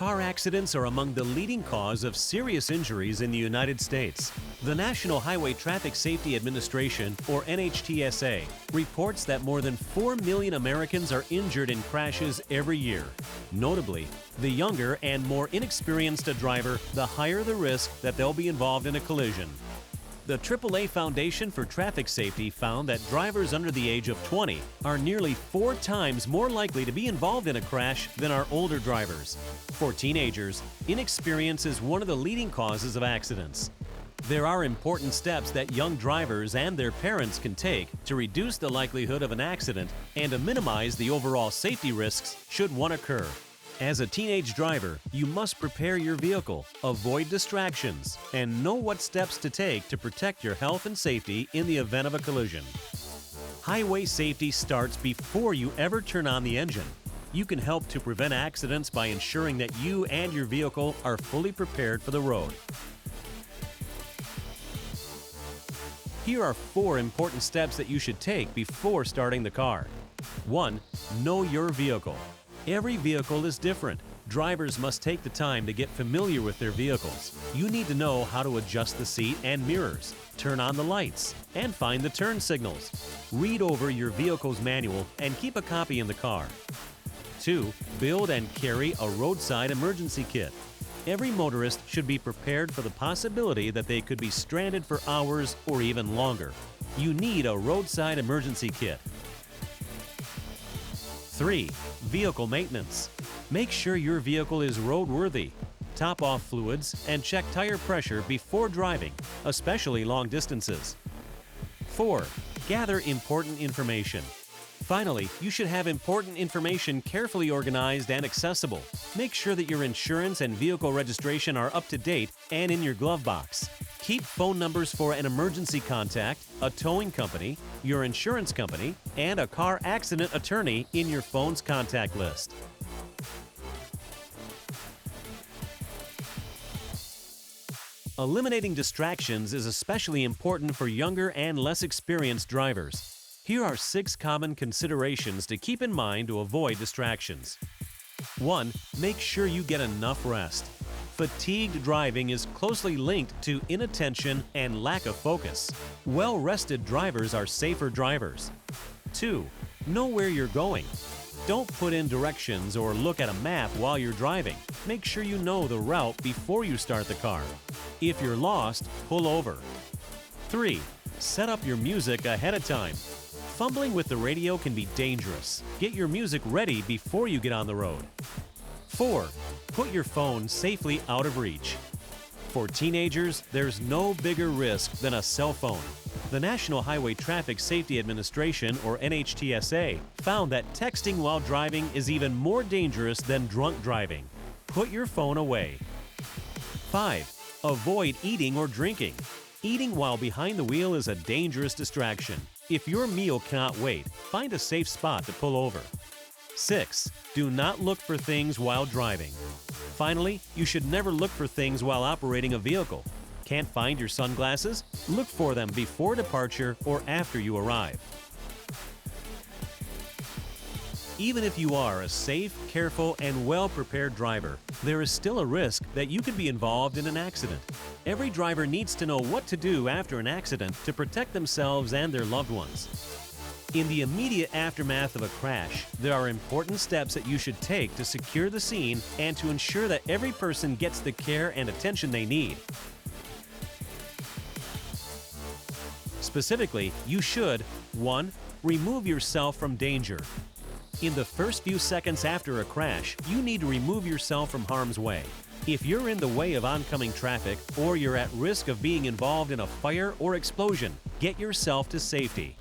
Car accidents are among the leading cause of serious injuries in the United States. The National Highway Traffic Safety Administration, or NHTSA, reports that more than 4 million Americans are injured in crashes every year. Notably, the younger and more inexperienced a driver, the higher the risk that they'll be involved in a collision. The AAA Foundation for Traffic Safety found that drivers under the age of 20 are nearly 4 times more likely to be involved in a crash than are older drivers. For teenagers, inexperience is one of the leading causes of accidents. There are important steps that young drivers and their parents can take to reduce the likelihood of an accident and to minimize the overall safety risks should one occur. As a teenage driver, you must prepare your vehicle, avoid distractions, and know what steps to take to protect your health and safety in the event of a collision. Highway safety starts before you ever turn on the engine. You can help to prevent accidents by ensuring that you and your vehicle are fully prepared for the road. Here are 4 important steps that you should take before starting the car. 1. Know your vehicle. Every vehicle is different. Drivers must take the time to get familiar with their vehicles. You need to know how to adjust the seat and mirrors, turn on the lights, and find the turn signals. Read over your vehicle's manual and keep a copy in the car. 2. Build and carry a roadside emergency kit. Every motorist should be prepared for the possibility that they could be stranded for hours or even longer. You need a roadside emergency kit. 3. Vehicle maintenance. Make sure your vehicle is roadworthy. Top off fluids and check tire pressure before driving, especially long distances. 4. Gather important information. Finally, you should have important information carefully organized and accessible. Make sure that your insurance and vehicle registration are up to date and in your glove box. Keep phone numbers for an emergency contact, a towing company, your insurance company, and a car accident attorney in your phone's contact list. Eliminating distractions is especially important for younger and less experienced drivers. Here are 6 common considerations to keep in mind to avoid distractions. 1. Make sure you get enough rest. Fatigued driving is closely linked to inattention and lack of focus. Well-rested drivers are safer drivers. 2. Know where you're going. Don't put in directions or look at a map while you're driving. Make sure you know the route before you start the car. If you're lost, pull over. 3. Set up your music ahead of time. Fumbling with the radio can be dangerous. Get your music ready before you get on the road. 4. Put your phone safely out of reach. For teenagers, there's no bigger risk than a cell phone. The National Highway Traffic Safety Administration, or NHTSA, found that texting while driving is even more dangerous than drunk driving. Put your phone away. 5. Avoid eating or drinking. Eating while behind the wheel is a dangerous distraction. If your meal cannot wait, find a safe spot to pull over. 6. Do not look for things while driving. Finally, you should never look for things while operating a vehicle. Can't find your sunglasses? Look for them before departure or after you arrive. Even if you are a safe, careful, and well-prepared driver, there is still a risk that you could be involved in an accident. Every driver needs to know what to do after an accident to protect themselves and their loved ones. In the immediate aftermath of a crash, there are important steps that you should take to secure the scene and to ensure that every person gets the care and attention they need. Specifically, you should 1. Remove yourself from danger. In the first few seconds after a crash, you need to remove yourself from harm's way. If you're in the way of oncoming traffic or you're at risk of being involved in a fire or explosion, get yourself to safety.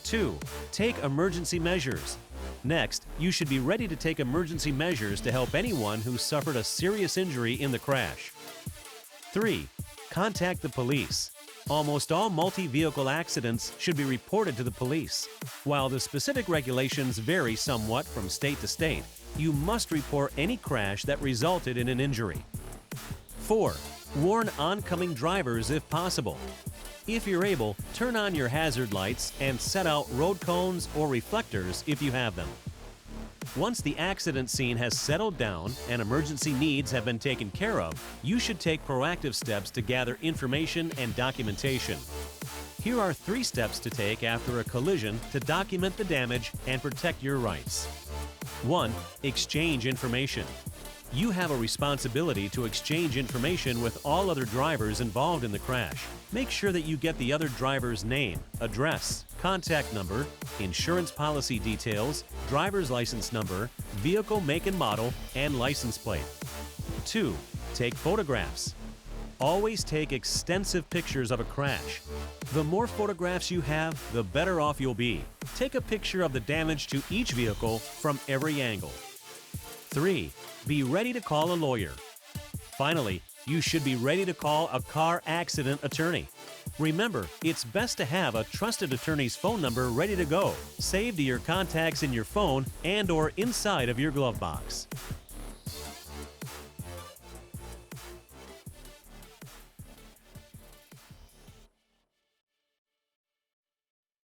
2. Take emergency measures. Next, you should be ready to take emergency measures to help anyone who suffered a serious injury in the crash. 3. Contact the police. Almost all multi-vehicle accidents should be reported to the police. While the specific regulations vary somewhat from state to state, you must report any crash that resulted in an injury. 4. Warn oncoming drivers if possible. If you're able, turn on your hazard lights and set out road cones or reflectors if you have them. Once the accident scene has settled down and emergency needs have been taken care of, you should take proactive steps to gather information and documentation. Here are 3 steps to take after a collision to document the damage and protect your rights. 1. Exchange information. You have a responsibility to exchange information with all other drivers involved in the crash. Make sure that you get the other driver's name, address, contact number, insurance policy details, driver's license number, vehicle make and model, and license plate. 2. Take photographs. Always take extensive pictures of a crash. The more photographs you have, the better off you'll be. Take a picture of the damage to each vehicle from every angle. 3. Be ready to call a lawyer. Finally, you should be ready to call a car accident attorney. Remember, it's best to have a trusted attorney's phone number ready to go, saved to your contacts in your phone and/or inside of your glove box.